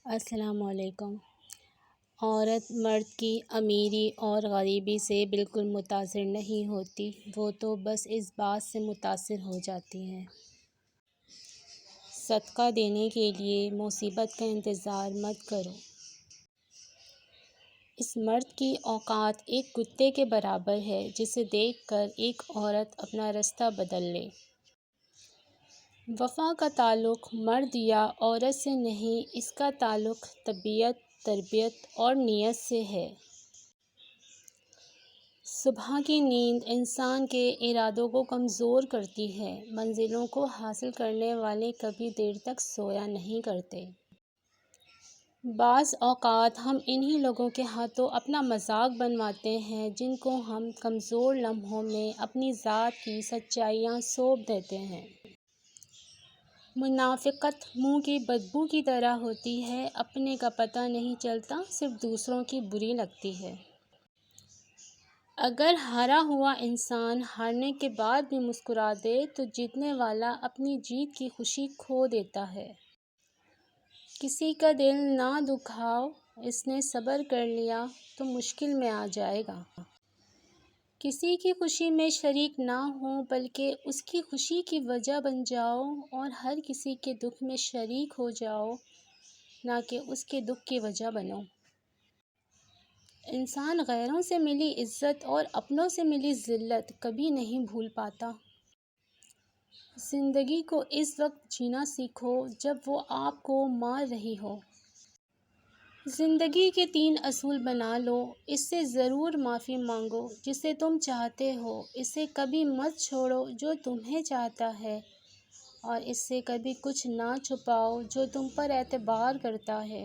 السلام علیکم۔ عورت مرد کی امیری اور غریبی سے بالکل متاثر نہیں ہوتی، وہ تو بس اس بات سے متاثر ہو جاتی ہے۔ صدقہ دینے کے لیے مصیبت کا انتظار مت کرو۔ اس مرد کی اوقات ایک کتے کے برابر ہے جسے دیکھ کر ایک عورت اپنا رستہ بدل لے۔ وفا کا تعلق مرد یا عورت سے نہیں، اس کا تعلق طبیعت، تربیت اور نیت سے ہے۔ صبح کی نیند انسان کے ارادوں کو کمزور کرتی ہے۔ منزلوں کو حاصل کرنے والے کبھی دیر تک سویا نہیں کرتے۔ بعض اوقات ہم انہی لوگوں کے ہاتھوں اپنا مذاق بنواتے ہیں جن کو ہم کمزور لمحوں میں اپنی ذات کی سچائیاں سونپ دیتے ہیں۔ منافقت منہ کی بدبو کی طرح ہوتی ہے، اپنے کا پتہ نہیں چلتا، صرف دوسروں کی بری لگتی ہے۔ اگر ہارا ہوا انسان ہارنے کے بعد بھی مسکرا دے تو جیتنے والا اپنی جیت کی خوشی کھو دیتا ہے۔ کسی کا دل نہ دکھاؤ، اس نے صبر کر لیا تو مشکل میں آ جائے گا۔ کسی کی خوشی میں شریک نہ ہو بلکہ اس کی خوشی کی وجہ بن جاؤ، اور ہر کسی کے دکھ میں شریک ہو جاؤ، نہ کہ اس کے دکھ کی وجہ بنو۔ انسان غیروں سے ملی عزت اور اپنوں سے ملی ذلت کبھی نہیں بھول پاتا۔ زندگی کو اس وقت جینا سیکھو جب وہ آپ کو مار رہی ہو۔ زندگی کے 3 اصول بنا لو، اس سے ضرور معافی مانگو جسے تم چاہتے ہو، اسے کبھی مت چھوڑو جو تمہیں چاہتا ہے، اور اس سے کبھی کچھ نہ چھپاؤ جو تم پر اعتبار کرتا ہے۔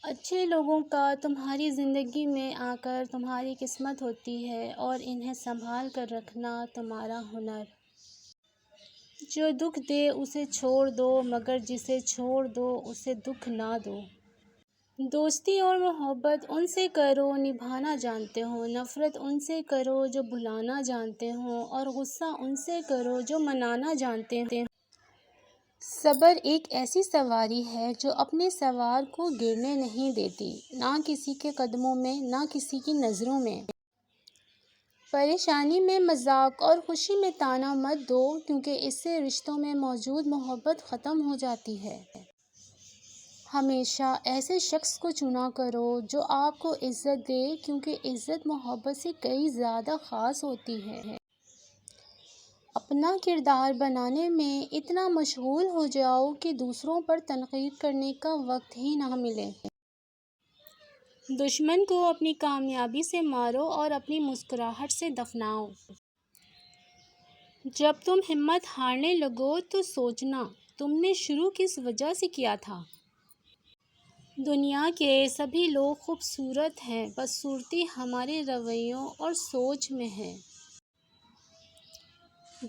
اچھے لوگوں کا تمہاری زندگی میں آ کر تمہاری قسمت ہوتی ہے، اور انہیں سنبھال کر رکھنا تمہارا ہنر۔ جو دکھ دے اسے چھوڑ دو، مگر جسے چھوڑ دو اسے دکھ نہ دو۔ دوستی اور محبت ان سے کرو نبھانا جانتے ہو، نفرت ان سے کرو جو بھلانا جانتے ہوں، اور غصہ ان سے کرو جو منانا جانتے ہوں۔ صبر ایک ایسی سواری ہے جو اپنے سوار کو گرنے نہیں دیتی، نہ کسی کے قدموں میں نہ کسی کی نظروں میں۔ پریشانی میں مذاق اور خوشی میں طعنہ مت دو، کیونکہ اس سے رشتوں میں موجود محبت ختم ہو جاتی ہے۔ ہمیشہ ایسے شخص کو چنا کرو جو آپ کو عزت دے، کیونکہ عزت محبت سے کہیں زیادہ خاص ہوتی ہے۔ اپنا کردار بنانے میں اتنا مشغول ہو جاؤ کہ دوسروں پر تنقید کرنے کا وقت ہی نہ ملے۔ دشمن کو اپنی کامیابی سے مارو اور اپنی مسکراہٹ سے دفناؤ۔ جب تم ہمت ہارنے لگو تو سوچنا تم نے شروع کس وجہ سے کیا تھا۔ دنیا کے سبھی لوگ خوبصورت ہیں، بدصورتی ہمارے رویوں اور سوچ میں ہے۔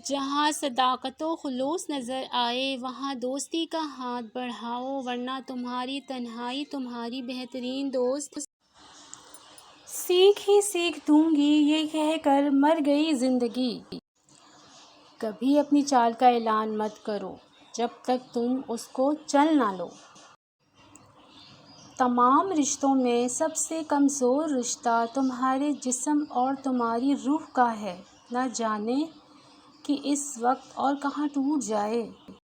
جہاں صداقت و خلوص نظر آئے وہاں دوستی کا ہاتھ بڑھاؤ، ورنہ تمہاری تنہائی تمہاری بہترین دوست۔ سیکھ ہی سیکھ دوں گی یہ کہہ کر مر گئی زندگی۔ کبھی اپنی چال کا اعلان مت کرو جب تک تم اس کو چل نہ لو۔ تمام رشتوں میں سب سے کمزور رشتہ تمہارے جسم اور تمہاری روح کا ہے، نہ جانے کہ اس وقت اور کہاں ٹوٹ جائے۔